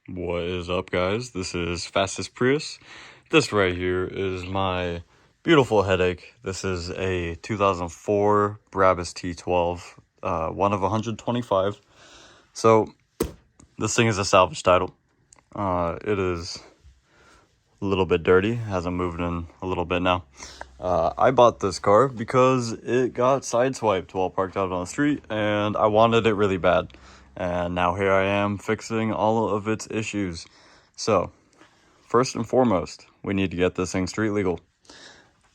What is up, guys? This is Fastest Prius. This right here is my beautiful headache. This is a 2004 Brabus T12, one of 125. So this thing is a salvage title. It is a little bit dirty, hasn't moved in a little bit now. I bought this car because it got sideswiped while parked out on the street, and I wanted it really bad. And now here I am fixing all of its issues. So, first and foremost, we need to get this thing street legal.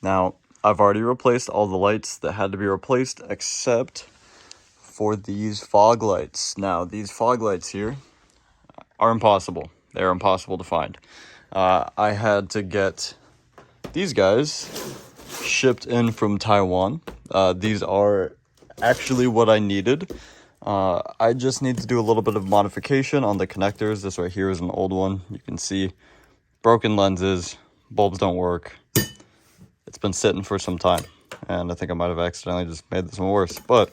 Now, I've already replaced all the lights that had to be replaced except for these fog lights. Now, these fog lights here are impossible. They're impossible to find. I had to get these guys shipped in from Taiwan. These are actually what I needed. I just need to do a little bit of modification on the connectors. This right here is an old one. You can see broken lenses, bulbs don't work. It's been sitting for some time, and I think I might have accidentally just made this one worse. But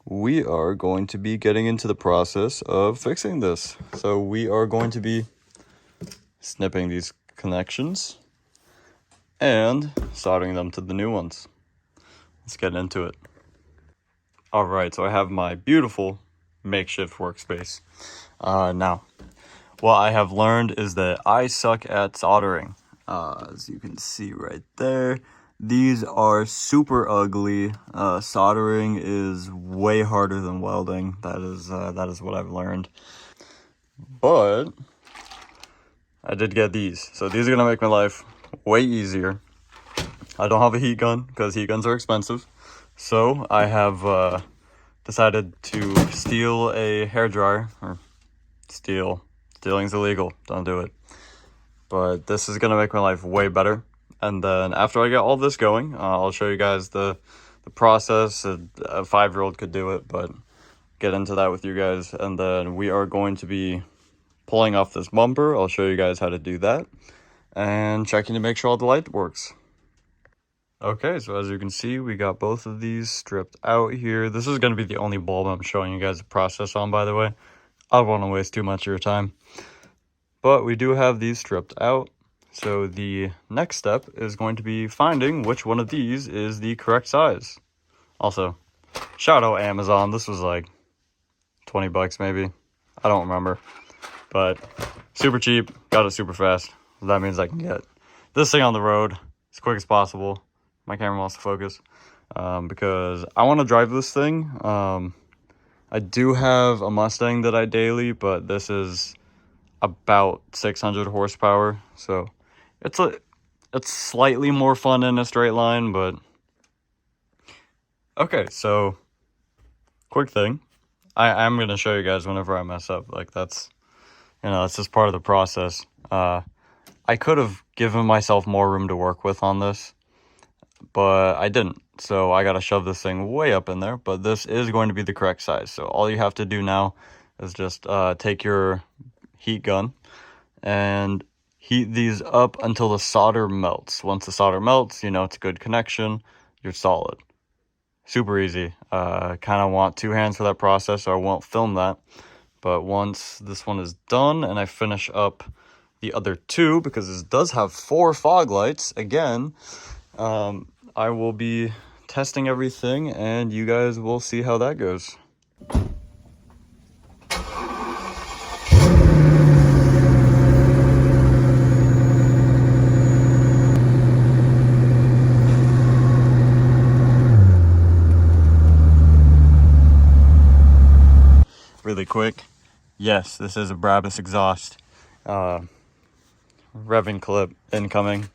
we are going to be getting into the process of fixing this. So we are going to be snipping these connections and soldering them to the new ones. Let's get into it. Alright, so I have my beautiful makeshift workspace. Now, what I have learned is that I suck at soldering. As you can see right there, these are super ugly. Soldering is way harder than welding. That is what I've learned. But I did get these. So these are going to make my life way easier. I don't have a heat gun because heat guns are expensive. So I have decided to steal a hairdryer, or stealing's illegal, don't do it. But this is going to make my life way better. And then after I get all this going, I'll show you guys the process. A 5-year-old could do it, but get into that with you guys. And then we are going to be pulling off this bumper. I'll show you guys how to do that. And checking to make sure all the light works. Okay, so as you can see, we got both of these stripped out here. This is going to be the only bulb I'm showing you guys the process on, by the way. I don't want to waste too much of your time. But we do have these stripped out. So the next step is going to be finding which one of these is the correct size. Also, shout out Amazon. This was like 20 bucks maybe. I don't remember. But super cheap, got it super fast. That means I can get this thing on the road as quick as possible. My camera wants to focus because I want to drive this thing. I do have a Mustang that I daily, but this is about 600 horsepower. So it's slightly more fun in a straight line, but okay. So quick thing, I'm gonna show you guys whenever I mess up. Like that's just part of the process. I could have given myself more room to work with on this, but I didn't. So I got to shove this thing way up in there, but this is going to be the correct size. So all you have to do now is just take your heat gun and heat these up until the solder melts. Once the solder melts, you know it's a good connection, you're solid. Super easy. Kind of want 2 hands for that process, so I won't film that. But once this one is done and I finish up the other 2, because this does have 4 fog lights, again, I will be testing everything and you guys will see how that goes. Really quick, yes, this is a Brabus exhaust. Revving clip incoming.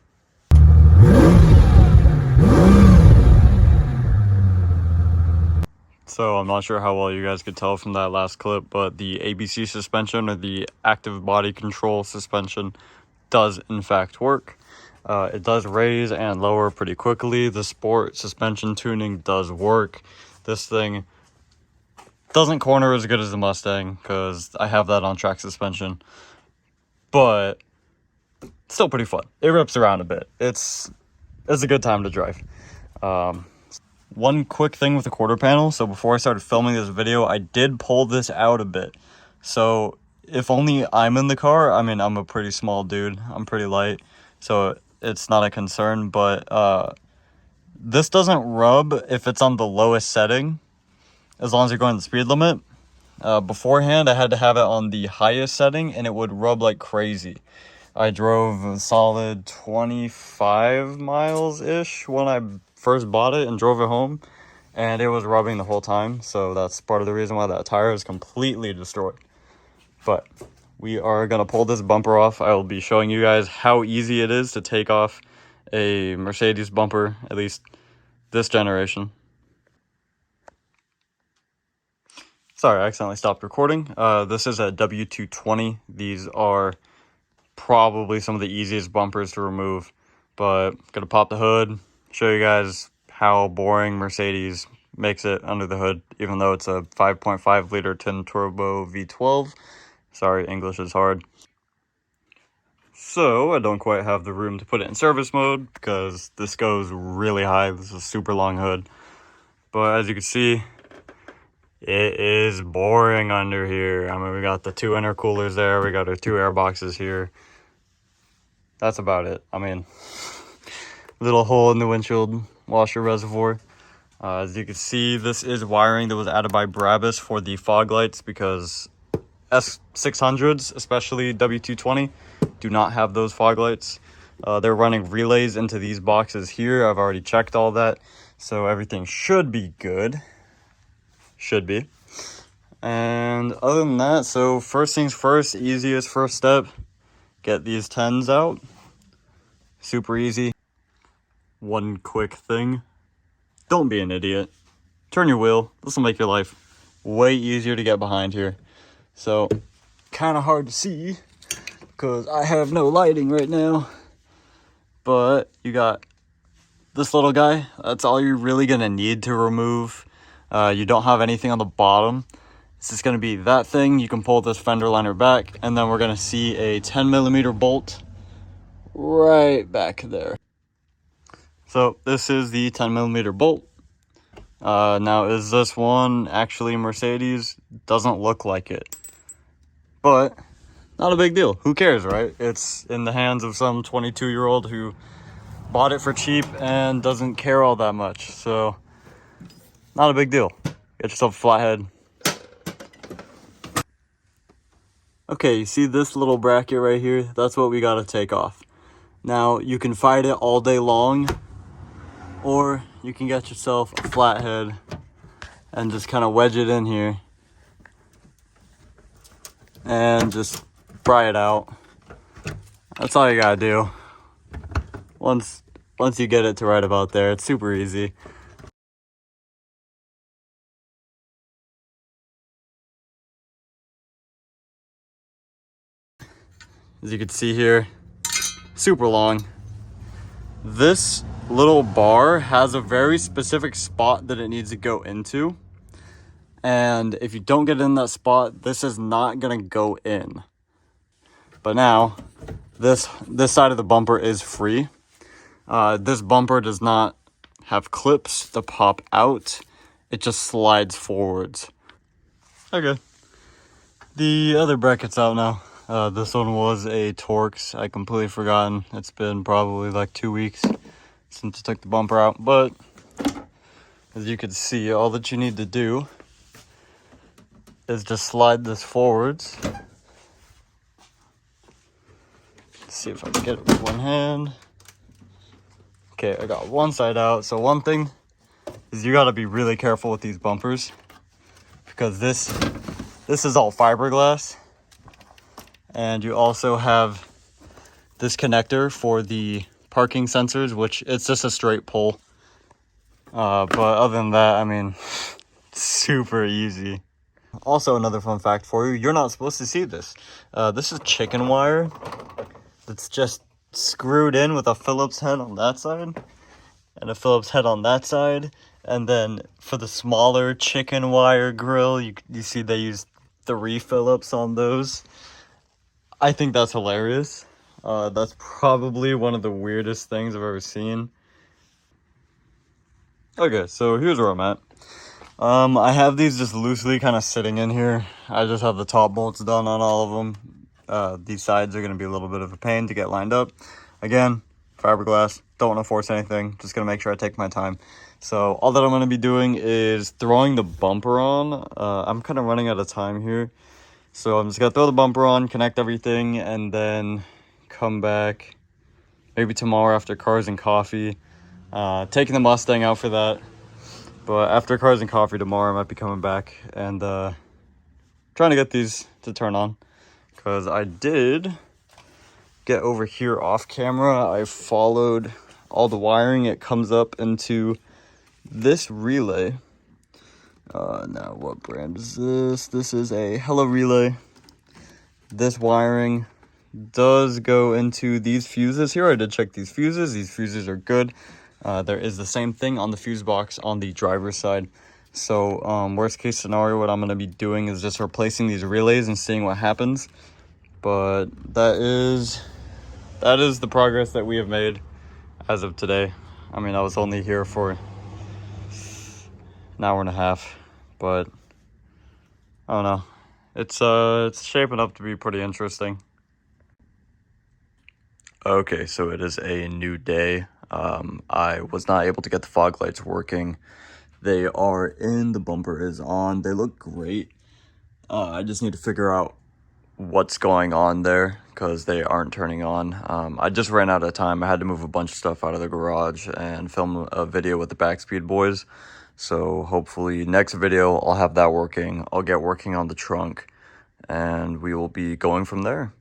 So I'm not sure how well you guys could tell from that last clip, but the ABC suspension, or the active body control suspension, does in fact work. It does raise and lower pretty quickly. The sport suspension tuning does work. This thing doesn't corner as good as the Mustang because I have that on track suspension, but still pretty fun. It rips around a bit. It's a good time to drive. One quick thing with the quarter panel. So before I started filming this video, I did pull this out a bit. So if only I'm in the car. I mean, I'm a pretty small dude. I'm pretty light, so it's not a concern. But this doesn't rub if it's on the lowest setting, as long as you're going the speed limit. Beforehand, I had to have it on the highest setting, and it would rub like crazy. I drove a solid 25 miles-ish when I first bought it and drove it home, and it was rubbing the whole time, so that's part of the reason why that tire is completely destroyed. But we are going to pull this bumper off. I will be showing you guys how easy it is to take off a Mercedes bumper, at least this generation. Sorry, I accidentally stopped recording. This is a W220. These are probably some of the easiest bumpers to remove, but I'm gonna pop the hood, show you guys how boring Mercedes makes it under the hood, even though it's a 5.5 liter twin turbo V12. Sorry, English is hard. So I don't quite have the room to put it in service mode because this goes really high. This is a super long hood, but as you can see, it is boring under here. I mean, we got the two intercoolers there, we got our two air boxes here. That's about it. I mean, little hole in the windshield washer reservoir. As you can see, this is wiring that was added by Brabus for the fog lights, because S600s, especially W220, do not have those fog lights. They're running relays into these boxes here. I've already checked all that, so everything should be good. Should be. And other than that, so first things first, easiest first step, get these 10s out. Super easy. One quick thing, don't be an idiot. Turn your wheel. This will make your life way easier to get behind here. So, kind of hard to see because I have no lighting right now. But you got this little guy. That's all you're really going to need to remove. You don't have anything on the bottom. It's just going to be that thing. You can pull this fender liner back, and then we're going to see a 10mm bolt right back there. So this is the 10mm bolt. Now, is this one actually Mercedes? Doesn't look like it, but not a big deal. Who cares, right? It's in the hands of some 22-year-old who bought it for cheap and doesn't care all that much. So not a big deal. Get yourself a flathead. Okay, you see this little bracket right here? That's what we got to take off. Now, you can fight it all day long, or you can get yourself a flathead and just kind of wedge it in here and just pry it out. That's all you gotta do. Once you get it to right about there, it's super easy. As you can see here, super long. This little bar has a very specific spot that it needs to go into, and if you don't get in that spot, this is not gonna go in. But now this side of the bumper is free. This bumper does not have clips to pop out, it just slides forwards. Okay, the other bracket's out now. This one was a Torx. I completely forgotten. It's been probably like 2 weeks since I took the bumper out, but as you can see, all that you need to do is just slide this forwards. Let's see if I can get it with one hand. Okay, I got one side out. So one thing is you got to be really careful with these bumpers, because this is all fiberglass, and you also have this connector for the parking sensors, which it's just a straight pull. But other than that, I mean, super easy. Also, another fun fact for you, you're not supposed to see this. This is chicken wire that's just screwed in with a Phillips head on that side and a Phillips head on that side. And then for the smaller chicken wire grill, you see they use 3 Phillips on those. I think that's hilarious. That's probably one of the weirdest things I've ever seen. Okay, so here's where I'm at. I have these just loosely kind of sitting in here. I just have the top bolts done on all of them. These sides are going to be a little bit of a pain to get lined up. Again, fiberglass, don't want to force anything, just going to make sure I take my time. So all that I'm going to be doing is throwing the bumper on. I'm kind of running out of time here. So I'm just going to throw the bumper on, connect everything, and then come back maybe tomorrow after Cars and Coffee. Taking the Mustang out for that. But after Cars and Coffee tomorrow, I might be coming back and trying to get these to turn on. Because I did get over here off camera. I followed all the wiring. It comes up into this relay. Now, what brand is this? This is a Hello Relay. This wiring does go into these fuses here. I did check these fuses. These fuses are good. There is the same thing on the fuse box on the driver's side. So worst case scenario, what I'm going to be doing is just replacing these relays and seeing what happens. But that is the progress that we have made as of today. I mean, I was only here for an hour and a half, but I don't know. It's shaping up to be pretty interesting. Okay, so it is a new day. I was not able to get the fog lights working. They are in, the bumper is on. They look great. I just need to figure out what's going on there because they aren't turning on. I just ran out of time. I had to move a bunch of stuff out of the garage and film a video with the Backspeed boys. So hopefully next video I'll have that working. I'll get working on the trunk and we will be going from there.